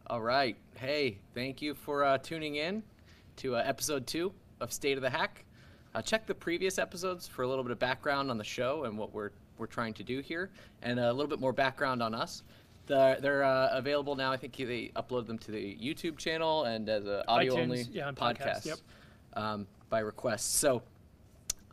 All right. Hey, thank you for tuning in to episode 2 of State of the Hack. Check the previous episodes for a little bit of background on the show and what we're trying to do here, and a little bit more background on us. They're available now. I think they upload them to the YouTube channel and as an audio-only podcast. Yep. By request. So,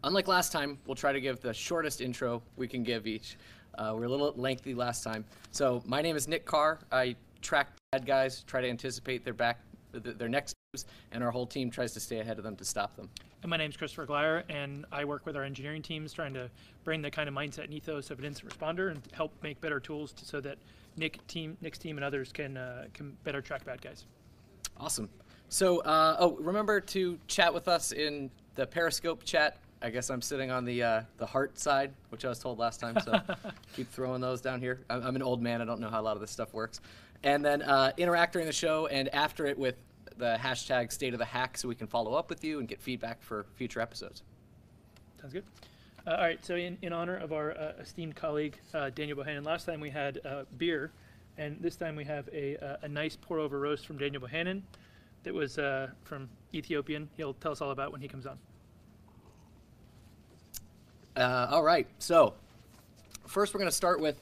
unlike last time, we'll try to give the shortest intro we can give each. We're a little lengthy last time. So, my name is Nick Carr. I track bad guys, try to anticipate their next moves, and our whole team tries to stay ahead of them to stop them. And my name's Christopher Glyer, and I work with our engineering teams trying to bring the kind of mindset and ethos of an incident responder and help make better tools so that Nick's team and others can better track bad guys. Awesome. So, remember to chat with us in the Periscope chat. I guess I'm sitting on the heart side, which I was told last time, so keep throwing those down here. I'm an old man. I don't know how a lot of this stuff works. And then interact during the show and after it with the hashtag State of the Hack so we can follow up with you and get feedback for future episodes. Sounds good. All right, so in honor of our esteemed colleague, Daniel Bohannon, last time we had beer, and this time we have a nice pour-over roast from Daniel Bohannon that was from Ethiopian. He'll tell us all about when he comes on. All right, so first we're going to start with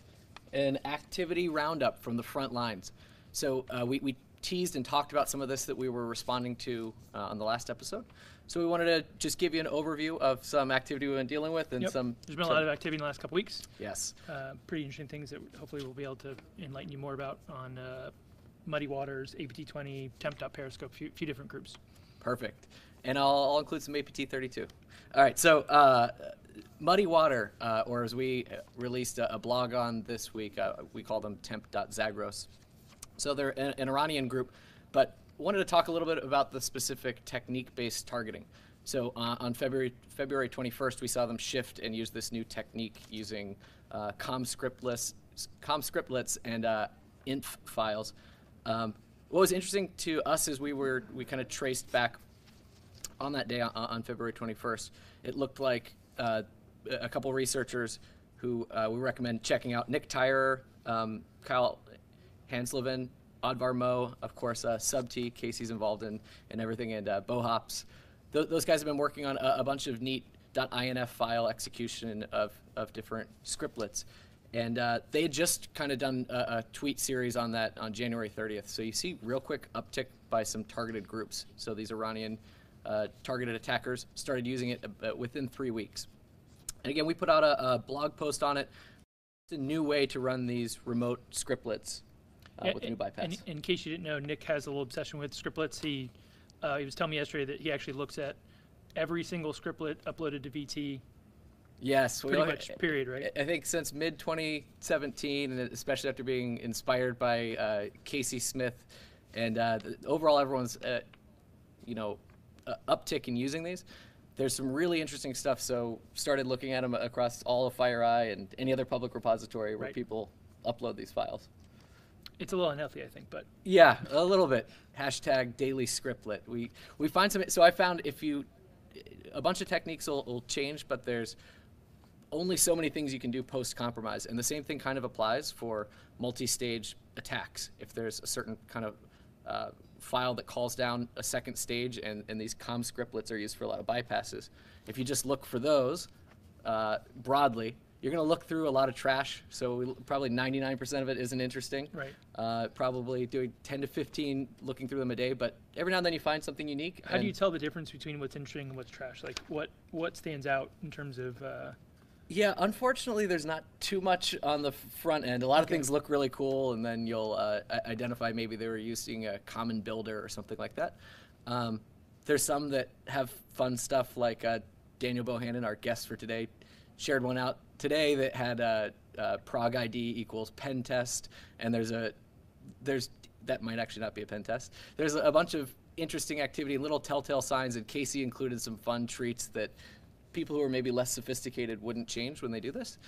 an activity roundup from the front lines. So we teased and talked about some of this that we were responding to on the last episode. So we wanted to just give you an overview of some activity we've been dealing with and There's been a lot of activity in the last couple weeks. Yes. Pretty interesting things that hopefully we'll be able to enlighten you more about on MuddyWater's, APT20, TEMP.Periscope, a few different groups. Perfect. And I'll include some APT32. All right, so MuddyWater, or as we released a blog on this week, we call them TEMP.Zagros. So they're an Iranian group, but wanted to talk a little bit about the specific technique-based targeting. So on February 21st, we saw them shift and use this new technique using com scriptlets and inf files. What was interesting to us is we kind of traced back on that day on February 21st. It looked like a couple researchers who we recommend checking out: Nick Tyrer, Kyle Hansloven, Advar Mo, of course, Subt, Casey's involved in everything, and Bohops. Those guys have been working on a bunch of neat .inf file execution of different scriptlets. And they had just kind of done a tweet series on that on January 30th. So you see real quick uptick by some targeted groups. So these Iranian targeted attackers started using it within 3 weeks. And again, we put out a blog post on it. It's a new way to run these remote scriptlets with new bypass. And in case you didn't know, Nick has a little obsession with scriptlets. He was telling me yesterday that he actually looks at every single scriptlet uploaded to VT. Yes, pretty much. Period, right? I think since mid 2017, and especially after being inspired by Casey Smith, and overall everyone's uptick in using these. There's some really interesting stuff. So started looking at them across all of FireEye and any other public repository where people upload these files. It's a little unhealthy, I think, but yeah, a little bit. Hashtag daily scriptlet. We find some. So I found a bunch of techniques will change, but there's only so many things you can do post-compromise. And the same thing kind of applies for multi-stage attacks. If there's a certain kind of file that calls down a second stage, and these com scriptlets are used for a lot of bypasses. If you just look for those broadly, you're going to look through a lot of trash. So probably 99% of it isn't interesting. Right. Probably doing 10 to 15 looking through them a day, but every now and then you find something unique. How do you tell the difference between what's interesting and what's trash? Like what stands out in terms of... Yeah, unfortunately, there's not too much on the front end. A lot of things look really cool, and then you'll identify maybe they were using a common builder or something like that. There's some that have fun stuff, like Daniel Bohannon, our guest for today, shared one out today that had prog ID equals pen test, and that might actually not be a pen test. There's a bunch of interesting activity, little telltale signs, and Casey included some fun treats that people who are maybe less sophisticated wouldn't change when they do this.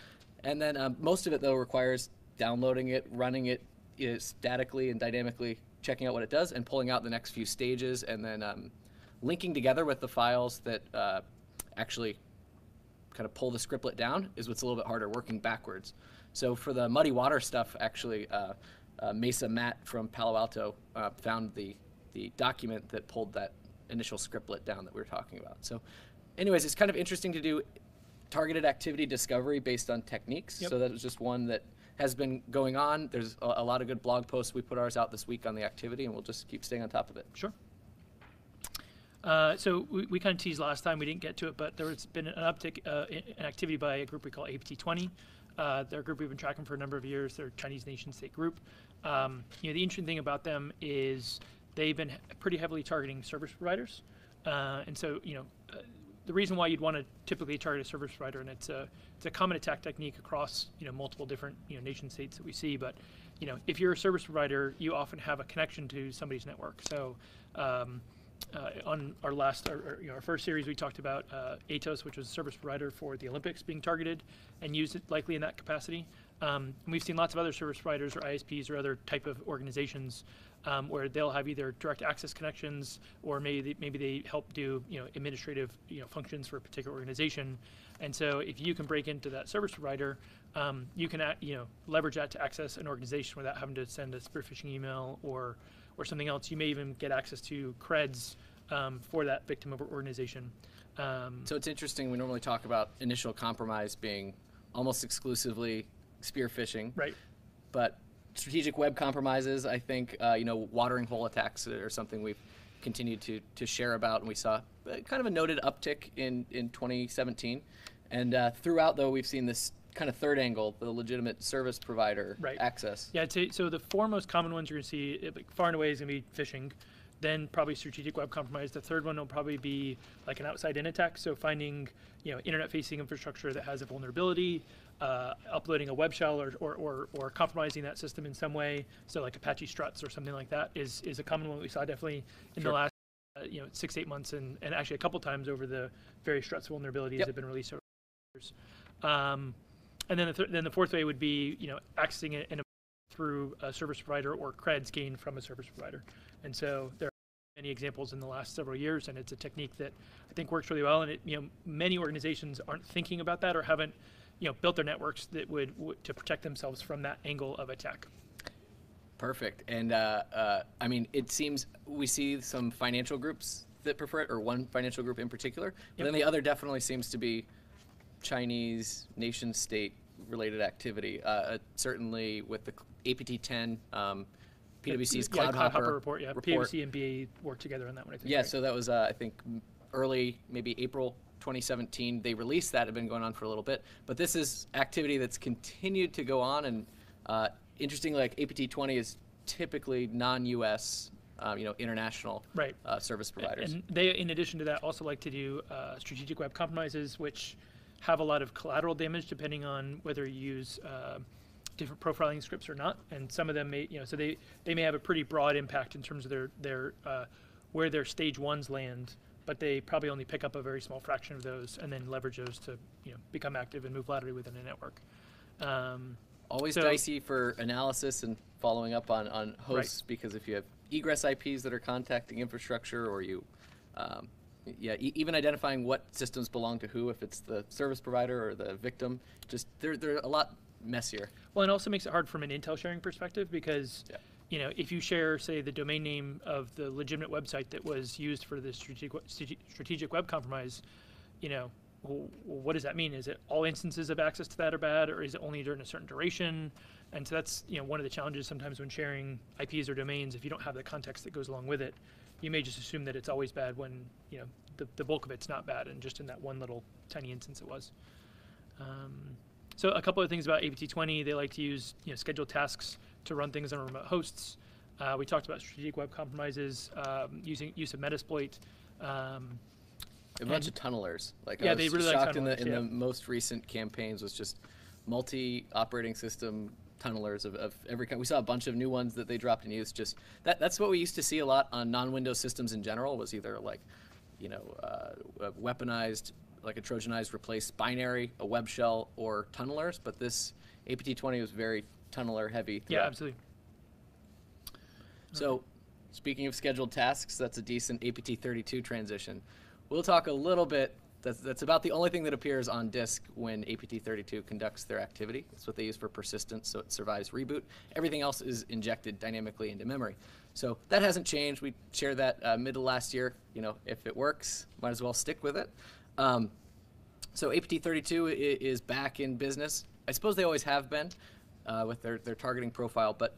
And then most of it, though, requires downloading it, running it statically and dynamically, checking out what it does, and pulling out the next few stages, and then linking together with the files that actually kind of pull the scriptlet down is what's a little bit harder, working backwards. So for the MuddyWater stuff, actually, Mesa Matt from Palo Alto found the document that pulled that initial scriptlet down that we were talking about. So anyways, it's kind of interesting to do targeted activity discovery based on techniques. So that was just one that has been going on. There's a lot of good blog posts. We put ours out this week on the activity, and we'll just keep staying on top of it. Sure. So we kind of teased last time, we didn't get to it, but there's been an uptick in activity by a group we call APT20. They're a group we've been tracking for a number of years. They're a Chinese nation-state group. The interesting thing about them is they've been pretty heavily targeting service providers. And so, the reason why you'd want to typically target a service provider, and it's a common attack technique across multiple different nation states that we see. But if you're a service provider, you often have a connection to somebody's network. So on our our first series, we talked about Atos, which was a service provider for the Olympics, being targeted and used likely in that capacity. And we've seen lots of other service providers or ISPs or other type of organizations where they'll have either direct access connections or maybe they help do administrative functions for a particular organization. And so if you can break into that service provider, you can leverage that to access an organization without having to send a spear phishing email or something else. You may even get access to creds for that victim of organization. So it's interesting. We normally talk about initial compromise being almost exclusively spear phishing, right? But strategic web compromises, I think, watering hole attacks are something we've continued to share about, and we saw kind of a noted uptick in 2017. And throughout, though, we've seen this kind of third angle, the legitimate service provider access. Yeah, so the four most common ones you're going to see, far and away, is going to be phishing, then probably strategic web compromise. The third one will probably be like an outside-in attack, so finding internet-facing infrastructure that has a vulnerability, uploading a web shell or compromising that system in some way, so like Apache struts or something like that is a common one we saw definitely in the last 6 to 8 months, and actually a couple times over the various struts vulnerabilities that have been released over the years. And then the fourth way would be accessing it through a service provider or creds gained from a service provider. And so there are many examples in the last several years, and it's a technique that I think works really well. And many organizations aren't thinking about that or haven't built their networks that would to protect themselves from that angle of attack. Perfect. And I mean, it seems we see some financial groups that prefer it, or one financial group in particular. But then the other definitely seems to be Chinese nation-state related activity. Certainly with the APT10, PwC's Cloud Hopper report. PwC and BA worked together on that one, I think. Yeah, right? So that was, I think, early, maybe April 2017. They released that. It had been going on for a little bit. But this is activity that's continued to go on. And interestingly, like APT20 is typically non-US, international service providers. And they, in addition to that, also like to do strategic web compromises, which have a lot of collateral damage depending on whether you use different profiling scripts or not. And some of them may, so they may have a pretty broad impact in terms of their where their stage ones land, but they probably only pick up a very small fraction of those and then leverage those to become active and move laterally within a network. Always dicey for analysis and following up on hosts, because if you have egress IPs that are contacting infrastructure, or you even identifying what systems belong to who, if it's the service provider or the victim, just they're a lot messier. Well, it also makes it hard from an intel sharing perspective, because if you share, say, the domain name of the legitimate website that was used for the strategic web compromise, well, what does that mean? Is it all instances of access to that are bad, or is it only during a certain duration? And so that's one of the challenges sometimes when sharing IPs or domains. If you don't have the context that goes along with it, you may just assume that it's always bad when the bulk of it's not bad, and just in that one little tiny instance it was. So a couple of things about APT20: they like to use scheduled tasks to run things on remote hosts. We talked about strategic web compromises, use of Metasploit. A bunch of tunnelers. I was they really shocked like in the most recent campaigns was just multi-operating system tunnelers of every kind. We saw a bunch of new ones that they dropped in use. Just that's what we used to see a lot on non-Windows systems in general, was either like a weaponized, like a Trojanized replaced binary, a web shell, or tunnelers. But this APT20 was very tunneler heavy throughout. Yeah, absolutely. So speaking of scheduled tasks, that's a decent APT32 transition. We'll talk a little bit That's about the only thing that appears on disk when APT32 conducts their activity. It's what they use for persistence, so it survives reboot. Everything else is injected dynamically into memory. So that hasn't changed. We shared that mid of last year. You know, if it works, might as well stick with it. So APT32 is back in business. I suppose they always have been with their targeting profile, but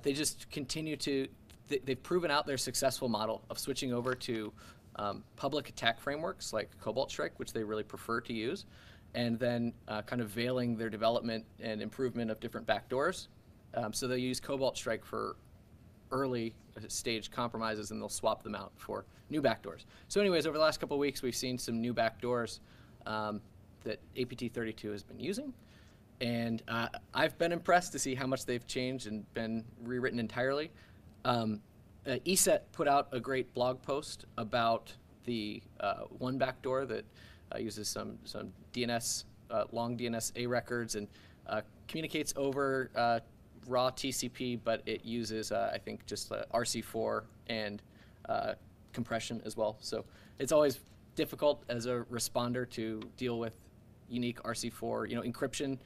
they just continue to, they've proven out their successful model of switching over to public attack frameworks like Cobalt Strike, which they really prefer to use, and then kind of veiling their development and improvement of different backdoors. So they use Cobalt Strike for early stage compromises, and they'll swap them out for new backdoors. So anyways, over the last couple of weeks, we've seen some new backdoors that APT32 has been using. And I've been impressed to see how much they've changed and been rewritten entirely. ESET put out a great blog post about the one backdoor that uses some DNS, long DNS A records, and communicates over raw TCP, but it uses, I think, just RC4 and compression as well. So it's always difficult as a responder to deal with unique RC4, encryption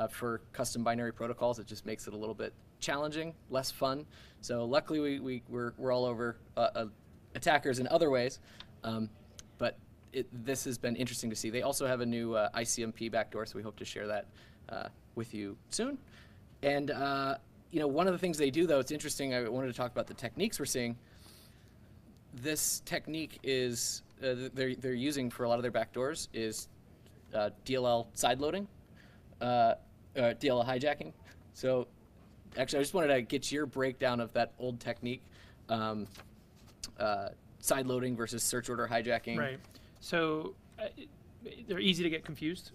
for custom binary protocols. It just makes it a little bit challenging, less fun. So luckily we're all over attackers in other ways, but this has been interesting to see. They also have a new ICMP backdoor, so we hope to share that with you soon. And one of the things they do, though, it's interesting. I wanted to talk about the techniques we're seeing. This technique is they're using for a lot of their backdoors is DLL sideloading, DLL hijacking. So actually, I just wanted to get your breakdown of that old technique, sideloading versus search order hijacking. Right. So they're easy to get confused.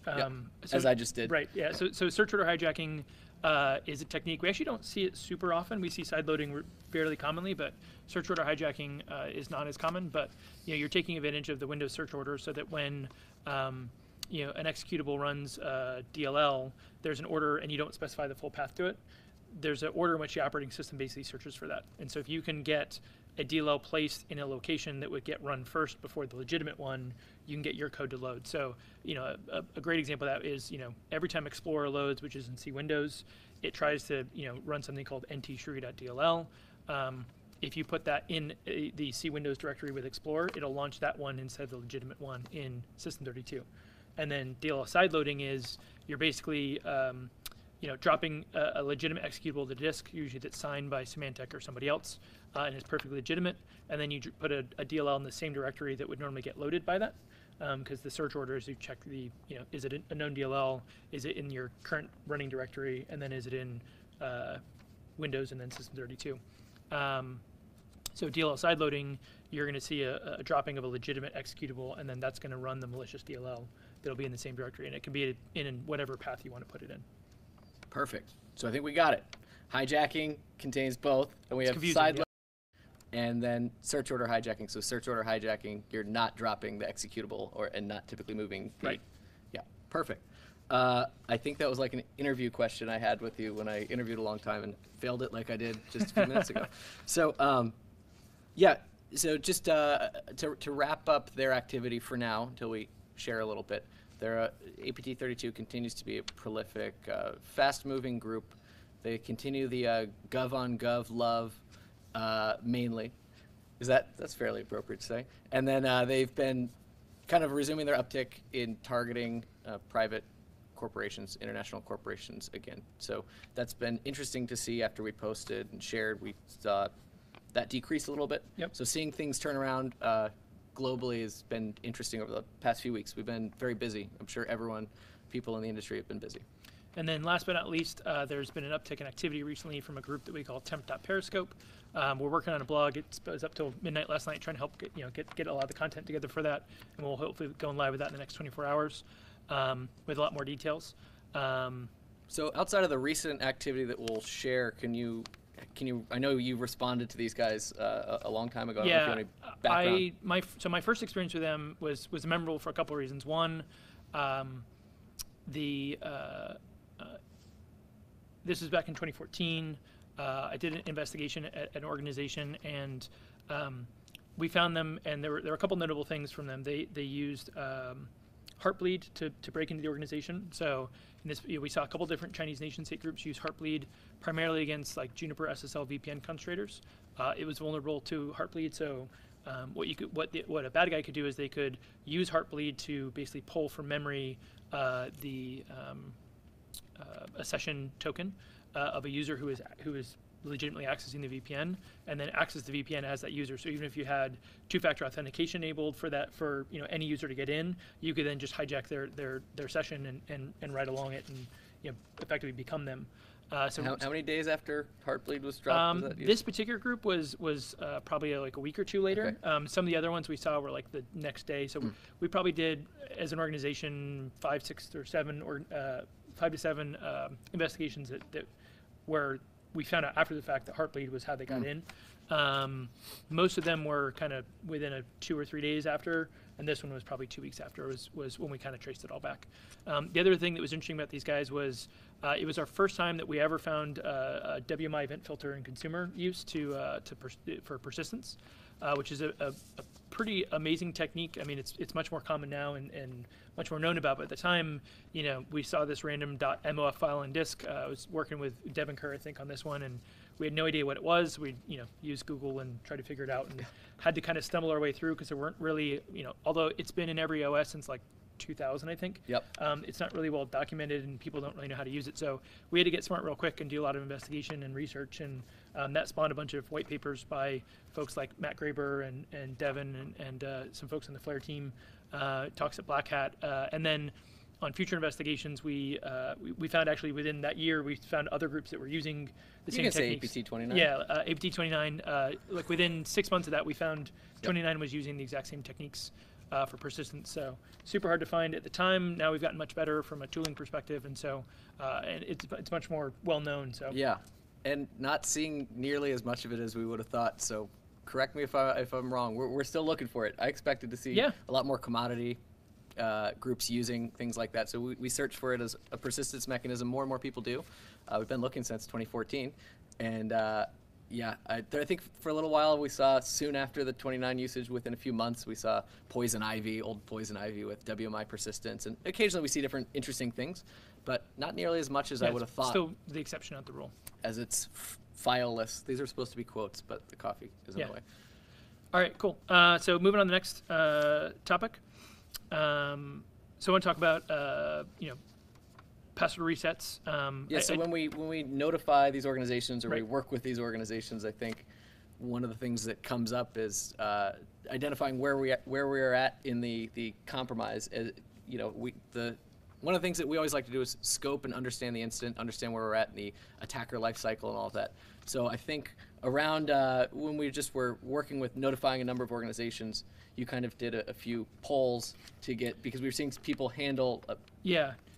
As I just did. Right. Yeah. So search order hijacking is a technique. We actually don't see it super often. We see sideloading fairly commonly, but search order hijacking is not as common. But you're taking advantage of the Windows search order so that when an executable runs DLL, there's an order, and you don't specify the full path to it. There's an order in which the operating system basically searches for that. And so if you can get a DLL placed in a location that would get run first before the legitimate one, you can get your code to load. So, a great example of that is, every time Explorer loads, which is in C Windows, it tries to, run something called ntshrew.dll. If you put that in the C Windows directory with Explorer, it'll launch that one instead of the legitimate one in System32. And then DLL sideloading is you're basically dropping a legitimate executable to disk, usually that's signed by Symantec or somebody else, and it's perfectly legitimate. And then you put a DLL in the same directory that would normally get loaded by that, because the search order is you check the, is it a known DLL, is it in your current running directory, and then is it in Windows and then System32. So DLL sideloading, you're going to see a dropping of a legitimate executable, and then that's going to run the malicious DLL that'll be in the same directory, and it can be in whatever path you want to put it in. Perfect. So I think we got it. Hijacking contains both, and we have sideloading, and then search order hijacking. So search order hijacking, you're not dropping the executable and not typically moving. Right. Yeah, perfect. I think that was like an interview question I had with you when I interviewed a long time and failed it like I did just a few minutes ago. So so just to wrap up their activity for now until we share a little bit. Their APT32 continues to be a prolific, fast-moving group. They continue the gov on gov love mainly. That's fairly appropriate to say. And then they've been kind of resuming their uptick in targeting private corporations, international corporations again. So that's been interesting to see. After we posted and shared, we saw that decrease a little bit. Yep. So seeing things turn around globally has been interesting over the past few weeks. We've been very busy. I'm sure people in the industry have been busy. And then last but not least, there's been an uptick in activity recently from a group that we call TEMP.Periscope. We're working on a blog. It was up till midnight last night trying to help get a lot of the content together for that, and we'll hopefully go live with that in the next 24 hours with a lot more details. So outside of the recent activity that we'll share, I know you responded to these guys a long time ago. Yeah, so my first experience with them was memorable for a couple of reasons. One, this was back in 2014. I did an investigation at an organization, and we found them, and there were a couple notable things from them. They used Heartbleed to break into the organization. So in this, we saw a couple different Chinese nation state groups use Heartbleed primarily against like Juniper SSL VPN concentrators. It was vulnerable to Heartbleed, so what a bad guy could do is they could use Heartbleed to basically pull from memory a session token of a user who is legitimately accessing the VPN, and then access the VPN as that user. So even if you had two-factor authentication enabled for any user to get in, you could then just hijack their session and ride along it and effectively become them. So how many days after Heartbleed was dropped? This particular group was probably like a week or two later. Okay. Some of the other ones we saw were like the next day. So we probably did, as an organization, 5 to 7 investigations that where we found out after the fact that Heartbleed was how they got in. Most of them were kind of within a 2 or 3 days after, and this one was probably 2 weeks after was when we kind of traced it all back. The other thing that was interesting about these guys was it was our first time that we ever found a WMI event filter in consumer use for persistence, which is a pretty amazing technique. I mean, it's much more common now and much more known about, but at the time, we saw this random .mof file on disk. I was working with Devin Kerr, I think, on this one, and we had no idea what it was. We, used Google and tried to figure it out, and had to kind of stumble our way through because there weren't really, although it's been in every OS since like 2000, I think. Yep. It's not really well documented, and people don't really know how to use it. So we had to get smart real quick and do a lot of investigation and research, and that spawned a bunch of white papers by folks like Matt Graber and Devin and some folks on the Flare team, talks at Black Hat, and then on future investigations, we found actually within that year we found other groups that were using the same techniques. You can say APT-29? Yeah, APT-29. Like within 6 months of that, we found 29 was using the exact same techniques for persistence. So super hard to find at the time. Now we've gotten much better from a tooling perspective, and so and it's much more well known. So yeah, and not seeing nearly as much of it as we would have thought. So correct me if I'm wrong. We're still looking for it. I expected to see a lot more commodity groups using things like that. So we search for it as a persistence mechanism. More and more people do. We've been looking since 2014, and I think for a little while we saw, soon after the 29 usage, within a few months, we saw old Poison Ivy with WMI persistence, and occasionally we see different interesting things, but not nearly as much as I would have thought. Still the exception, not the rule. As it's fileless. These are supposed to be quotes, but the coffee is in the way. All right, cool. So moving on to the next topic. So I want to talk about password resets. So when we notify these organizations, or we work with these organizations, I think one of the things that comes up is identifying where we are at in the compromise. One of the things that we always like to do is scope and understand the incident, understand where we're at in the attacker life cycle and all of that. So I think around when we just were working with notifying a number of organizations, you kind of did a few polls to get, because we were seeing people handle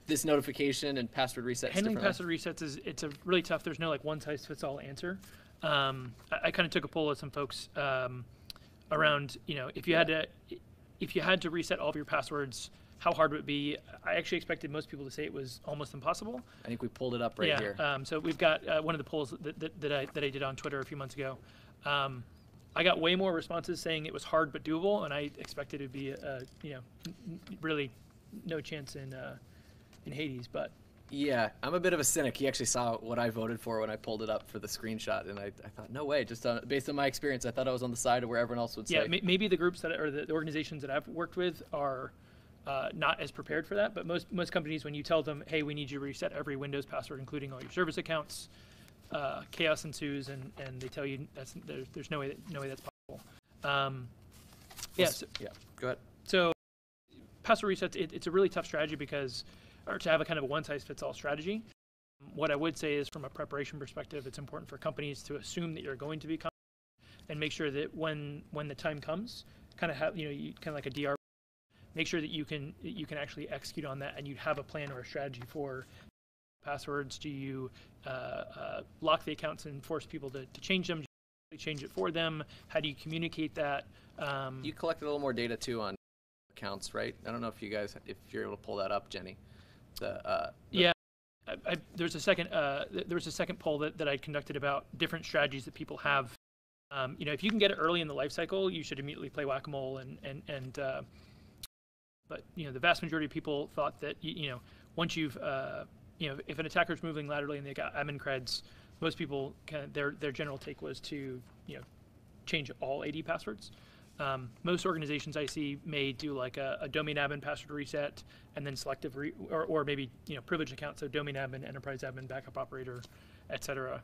this notification and password resets. Handling password resets it's a really tough. There's no like one size fits all answer. I kind of took a poll of some folks around if you had to reset all of your passwords, how hard would it be? I actually expected most people to say it was almost impossible. I think we pulled it up right here. So we've got one of the polls that I did on Twitter a few months ago. I got way more responses saying it was hard but doable, and I expected it would be really no chance in Hades. But yeah, I'm a bit of a cynic. He actually saw what I voted for when I pulled it up for the screenshot, and I thought, no way. Just based on my experience, I thought I was on the side of where everyone else would say. Yeah, maybe the groups or the organizations that I've worked with are not as prepared for that, but most companies, when you tell them, hey, we need you to reset every Windows password, including all your service accounts, chaos ensues, and they tell you there's no way that's possible. Go ahead. So password resets, it's a really tough strategy or to have a kind of a one-size-fits-all strategy. What I would say is, from a preparation perspective, it's important for companies to assume that you're going to be competent and make sure that when the time comes, kind of have you kind of like a DR. Make sure that you can actually execute on that, and you have a plan or a strategy for passwords. Do you lock the accounts and force people to change them? Do you change it for them? How do you communicate that? You collected a little more data too on accounts, right? I don't know if you're able to pull that up, Jenny. There was a second poll that I conducted about different strategies that people have If you can get it early in the life cycle, you should immediately play whack-a-mole. But the vast majority of people thought that once you've if an attacker's moving laterally and they got admin creds, most people their general take was to change all AD passwords. Most organizations I see may do like a domain admin password reset and then selective or maybe privileged account, so domain admin, enterprise admin, backup operator, etc.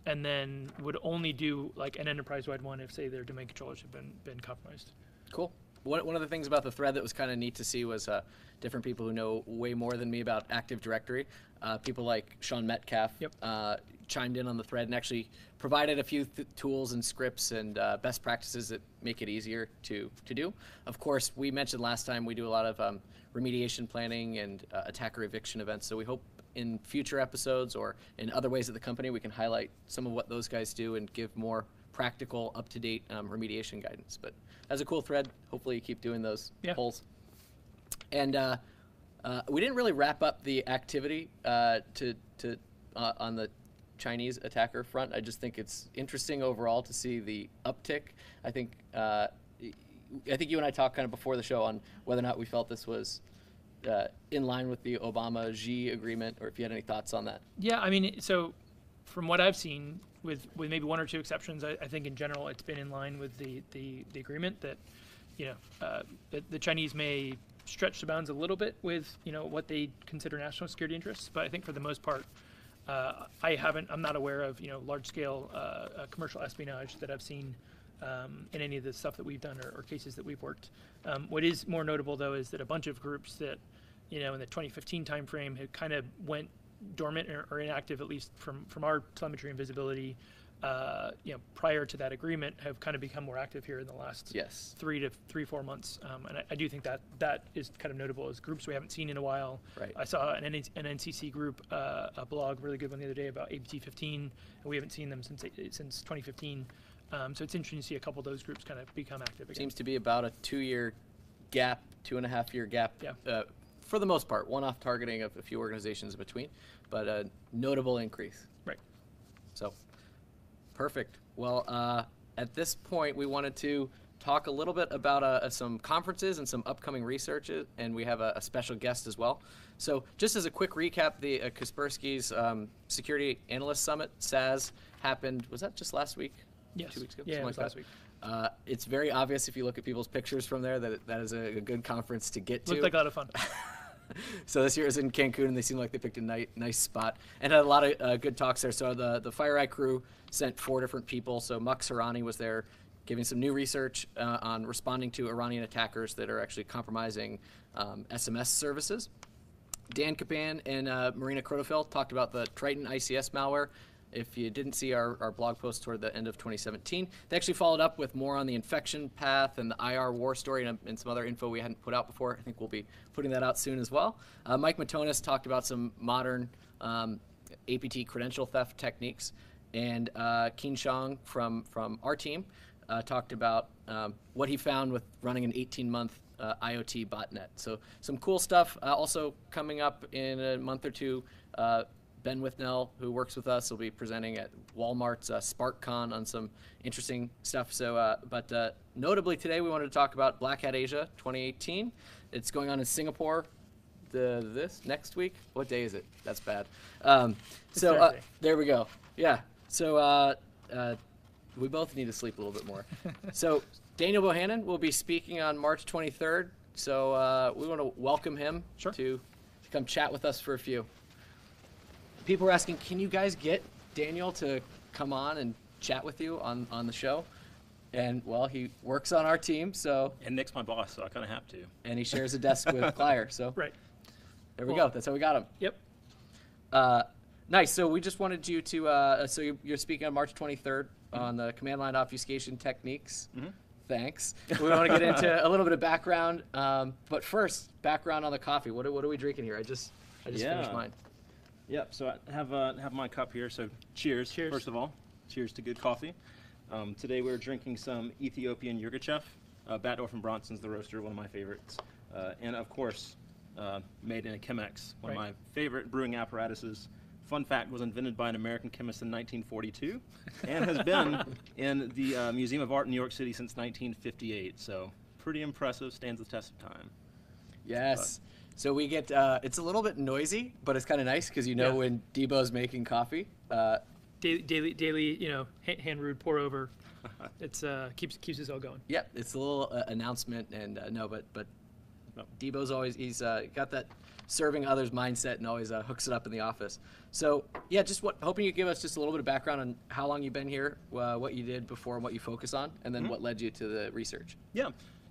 And then would only do like an enterprise-wide one if, say, their domain controllers have been compromised. Cool. One of the things about the thread that was kind of neat to see was different people who know way more than me about Active Directory. People like Sean Metcalf chimed in on the thread and actually provided a few tools and scripts and best practices that make it easier to do. Of course, we mentioned last time we do a lot of remediation planning and attacker eviction events, so we hope in future episodes or in other ways at the company we can highlight some of what those guys do and give more practical, up-to-date remediation guidance. But that's a cool thread. Hopefully you keep doing those polls. And we didn't really wrap up the activity on the Chinese attacker front. I just think it's interesting overall to see the uptick. I think you and I talked kind of before the show on whether or not we felt this was in line with the Obama-Xi agreement, or if you had any thoughts on that. Yeah, I mean, so from what I've seen, with maybe one or two exceptions, I think in general it's been in line with the agreement that the Chinese may stretch the bounds a little bit with what they consider national security interests, but I think for the most part, I'm not aware of large scale commercial espionage that I've seen in any of the stuff that we've done or cases that we've worked. What is more notable though is that a bunch of groups that in the 2015 timeframe had kind of went dormant or inactive, at least from our telemetry and visibility, prior to that agreement, have kind of become more active here in the last 4 months. And I do think that is kind of notable as groups we haven't seen in a while. Right. I saw an NCC group, a blog, really good one the other day about APT15, and we haven't seen them since 2015. So it's interesting to see a couple of those groups kind of become active again. Seems to be about a 2-year gap, 2.5-year gap. Yeah. For the most part, one-off targeting of a few organizations in between, but a notable increase. Right. So, perfect. Well, at this point, we wanted to talk a little bit about some conferences and some upcoming research, and we have a special guest as well. So, just as a quick recap, the Kaspersky's Security Analyst Summit, SAS, happened, was that just last week? Yes. 2 weeks ago? Yeah, it was last week. It's very obvious if you look at people's pictures from there that is a good conference to get to. Looked like a lot of fun. So this year is in Cancun, and they seem like they picked a nice spot and had a lot of good talks there. So the FireEye crew sent 4 different people. So Mux Harani was there giving some new research on responding to Iranian attackers that are actually compromising SMS services. Dan Kapan and Marina Krotofel talked about the Triton ICS malware. If you didn't see our blog post toward the end of 2017, they actually followed up with more on the infection path and the IR war story and some other info we hadn't put out before. I think we'll be putting that out soon as well. Mike Matonis talked about some modern APT credential theft techniques. And Keen Shang from our team talked about what he found with running an 18-month IoT botnet. So some cool stuff. Also coming up in a month or two, Ben Withnell, who works with us, will be presenting at Walmart's SparkCon on some interesting stuff. So, but notably today, we wanted to talk about Black Hat Asia 2018. It's going on in Singapore this next week. What day is it? That's bad. So there we go. Yeah. So we both need to sleep a little bit more. So Daniel Bohannon will be speaking on March 23rd. So we want to welcome him to come chat with us for a few. People were asking, can you guys get Daniel to come on and chat with you on the show? And, well, he works on our team, so. And Nick's my boss, so I kind of have to. And he shares a desk with Clyer, so. Right. There we go. That's how we got him. Yep. Nice. So we just wanted you to, so you're speaking on March 23rd on the command line obfuscation techniques. Mm-hmm. Thanks. We want to get into a little bit of background. But first, background on the coffee. What are we drinking here? I just finished mine. Yep, so I have my cup here, so cheers, first of all. Cheers to good coffee. Today we're drinking some Ethiopian Yirgacheffe. Batdorf and Bronson's the roaster, one of my favorites. And of course, made in a Chemex, one of my favorite brewing apparatuses fun fact, was invented by an American chemist in 1942 and has been in the Museum of Art in New York City since 1958. So pretty impressive, stands the test of time. Yes. So we get, it's a little bit noisy, but it's kind of nice because you know when Debo's making coffee. Daily, you know, hand brewed, pour over. It's keeps us all going. Yep, it's a little announcement, and but Debo's always, he's got that serving others mindset and always hooks it up in the office. So yeah, just hoping you give us just a little bit of background on how long you've been here, what you did before, and what you focus on, and then what led you to the research.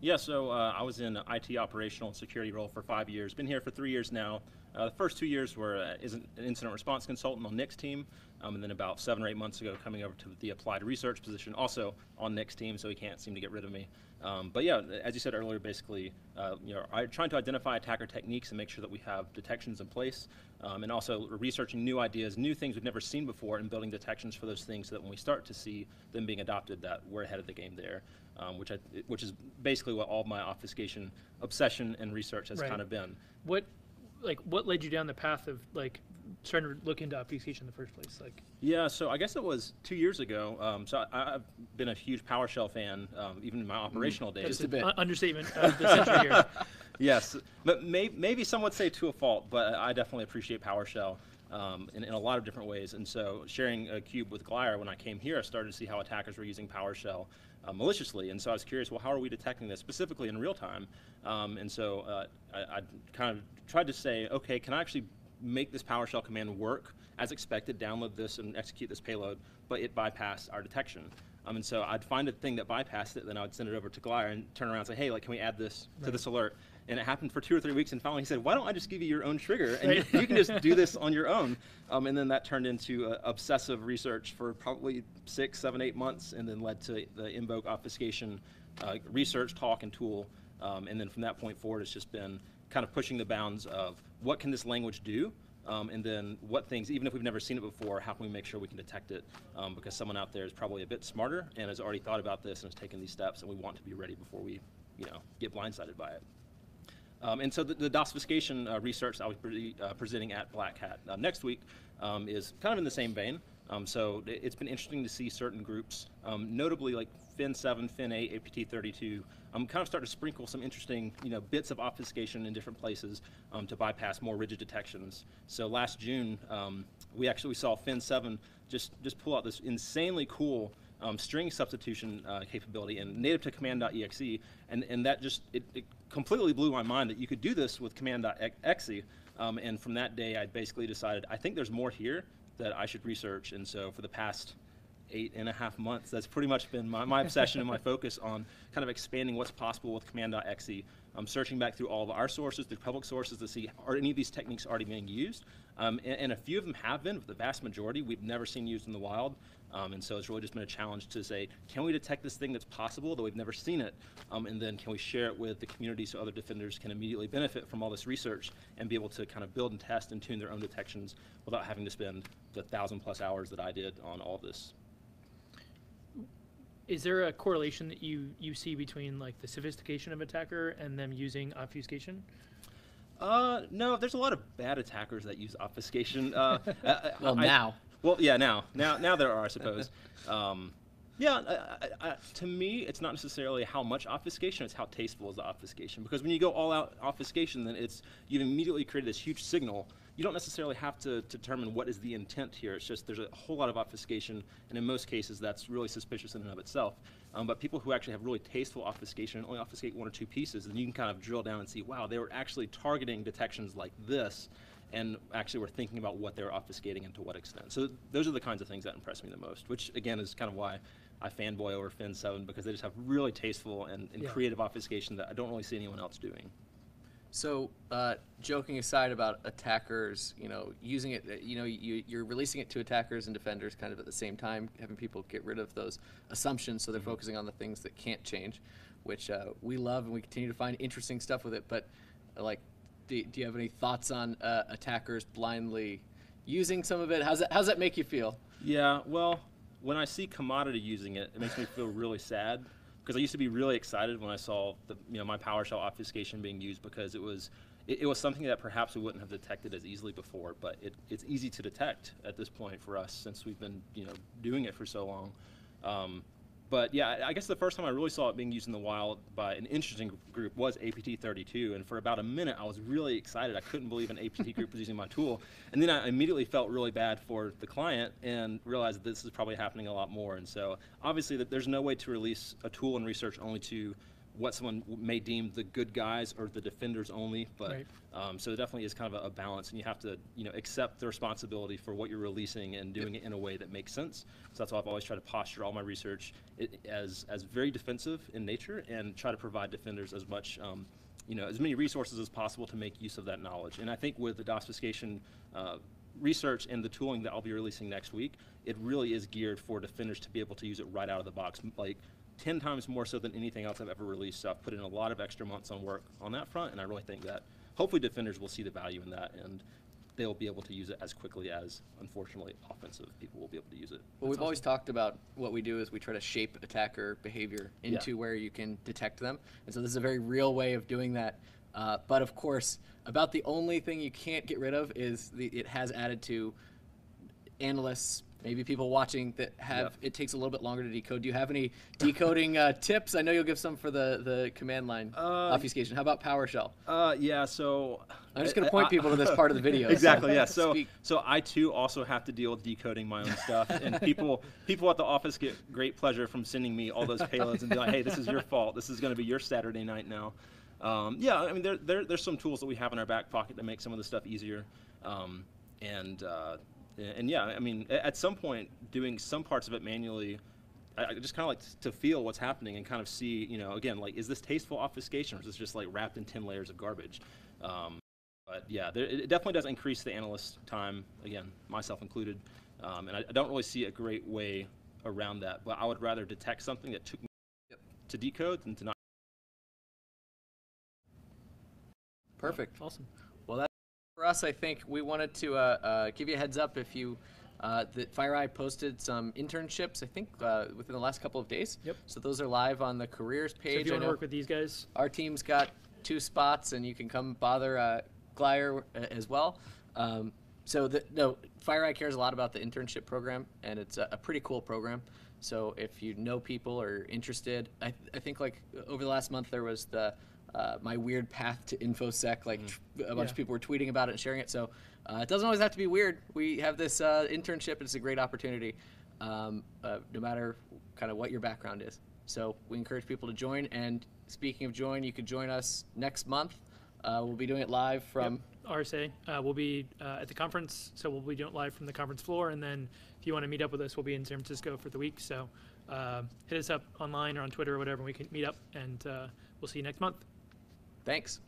Yeah, so I was in IT operational and security role for 5 years. Been here for 3 years now. The first 2 years were as an incident response consultant on Nick's team, and then about 7 or 8 months ago coming over to the applied research position, also on Nick's team, so he can't seem to get rid of me. But yeah, as you said earlier, basically, trying to identify attacker techniques and make sure that we have detections in place, and also researching new ideas, new things we've never seen before, and building detections for those things so that when we start to see them being adopted, that we're ahead of the game there. Which is basically what all my obfuscation obsession and research has kind of been. What led you down the path of starting to look into obfuscation in the first place? Yeah, so I guess it was 2 years ago. So I've been a huge PowerShell fan, even in my operational days. Just a bit. Understatement of the century here. Yes, but maybe some would say to a fault, but I definitely appreciate PowerShell in a lot of different ways. And so sharing a cube with Glire, when I came here, I started to see how attackers were using PowerShell maliciously. And so I was curious, well, how are we detecting this specifically in real time? And so I kind of tried to say, okay, can I actually make this PowerShell command work as expected, download this and execute this payload, but it bypassed our detection. And so I'd find a thing that bypassed it, then I would send it over to Glire and turn around and say, hey, can we add this to this alert? And it happened for 2 or 3 weeks, and finally he said, why don't I just give you your own trigger, and you can just do this on your own. And then that turned into obsessive research for probably 6, 7, 8 months, and then led to the Invoke obfuscation research, talk, and tool. And then from that point forward, it's just been kind of pushing the bounds of what can this language do, and then what things, even if we've never seen it before, how can we make sure we can detect it? Because someone out there is probably a bit smarter and has already thought about this and has taken these steps, and we want to be ready before we get blindsided by it. And so the DOSfuscation research I was presenting at Black Hat next week is kind of in the same vein. So it's been interesting to see certain groups, notably like Fin7, Fin8, APT32, kind of start to sprinkle some interesting bits of obfuscation in different places to bypass more rigid detections. So last June, we saw Fin7 just pull out this insanely cool string substitution capability and native to command.exe, and that just it completely blew my mind that you could do this with command.exe. And from that day, I basically decided I think there's more here that I should research. And so for the past 8.5 months, that's pretty much been my obsession and my focus on kind of expanding what's possible with command.exe. I'm searching back through all of our sources, through public sources, to see are any of these techniques already being used. And a few of them have been, but the vast majority we've never seen used in the wild. And so it's really just been a challenge to say, can we detect this thing that's possible, though we've never seen it? And then can we share it with the community so other defenders can immediately benefit from all this research and be able to kind of build and test and tune their own detections without having to spend the 1,000+ hours that I did on all this. Is there a correlation that you see between the sophistication of attacker and them using obfuscation? No, there's a lot of bad attackers that use obfuscation. Well, now. Well, yeah, now there are, I suppose. To me, it's not necessarily how much obfuscation, it's how tasteful is the obfuscation. Because when you go all out obfuscation, then you've immediately created this huge signal. You don't necessarily have to determine what is the intent here. It's just there's a whole lot of obfuscation, and in most cases, that's really suspicious in and of itself. But people who actually have really tasteful obfuscation and only obfuscate 1 or 2 pieces, and you can kind of drill down and see, wow, they were actually targeting detections like this, and actually were thinking about what they were obfuscating and to what extent. So those are the kinds of things that impress me the most, which again is kind of why I fanboy over Fin7, because they just have really tasteful and creative obfuscation that I don't really see anyone else doing. So, joking aside about attackers, using it, you're releasing it to attackers and defenders kind of at the same time, having people get rid of those assumptions so they're focusing on the things that can't change, which we love, and we continue to find interesting stuff with it. But, do you have any thoughts on attackers blindly using some of it? How's that make you feel? Yeah, well, when I see Commodity using it, it makes me feel really sad. Because I used to be really excited when I saw my PowerShell obfuscation being used, because it was it was something that perhaps we wouldn't have detected as easily before, but it's easy to detect at this point for us since we've been doing it for so long. But yeah, I guess the first time I really saw it being used in the wild by an interesting group was APT32, and for about a minute I was really excited. I couldn't believe an APT group was using my tool, and then I immediately felt really bad for the client and realized that this is probably happening a lot more. And so obviously there's no way to release a tool in research only to what someone may deem the good guys or the defenders only, but Right. So it definitely is kind of a balance, and you have to accept the responsibility for what you're releasing and doing it in a way that makes sense. So that's why I've always tried to posture all my research as very defensive in nature, and try to provide defenders as much as many resources as possible to make use of that knowledge. And I think with the obfuscation research and the tooling that I'll be releasing next week, it really is geared for defenders to be able to use it right out of the box, like 10 times more so than anything else I've ever released. So I've put in a lot of extra months on work on that front, and I really think that hopefully defenders will see the value in that, and they'll be able to use it as quickly as, unfortunately, offensive people will be able to use it. Well, we've always talked about what we do is we try to shape attacker behavior into where you can detect them. And so this is a very real way of doing that. But of course, about the only thing you can't get rid of is it has added to analysts, maybe people watching that have, it takes a little bit longer to decode. Do you have any decoding tips? I know you'll give some for the command line obfuscation. How about PowerShell? Yeah, so I'm just going to point people to this part of the video. Exactly, yeah. So I too also have to deal with decoding my own stuff, and people at the office get great pleasure from sending me all those payloads and be like, hey, this is your fault. This is going to be your Saturday night now. Yeah, I mean, there's some tools that we have in our back pocket to make some of the stuff easier. And yeah, I mean, at some point, doing some parts of it manually, I just kind of like to feel what's happening and kind of see, again, like, is this tasteful obfuscation, or is this just like wrapped in 10 layers of garbage? But yeah, it definitely does increase the analyst time, again, myself included. And I don't really see a great way around that, but I would rather detect something that took me to decode than to not. Perfect. Awesome. Well, that's for us. I think we wanted to give you a heads up if you that FireEye posted some internships, I think, within the last couple of days. Yep. So those are live on the careers page. So if you want to work with these guys, our team's got 2 spots, and you can come bother Glyer as well. FireEye cares a lot about the internship program, and it's a pretty cool program. So if you know people or are interested, I think like over the last month there was the my weird path to InfoSec, like a bunch of people were tweeting about it and sharing it. So it doesn't always have to be weird. We have this internship. It's a great opportunity, no matter kind of what your background is. So we encourage people to join. And speaking of join, you could join us next month. We'll be doing it live from RSA. We'll be at the conference, so we'll be doing it live from the conference floor. And then if you want to meet up with us, we'll be in San Francisco for the week. So hit us up online or on Twitter or whatever, and we can meet up. And we'll see you next month. Thanks.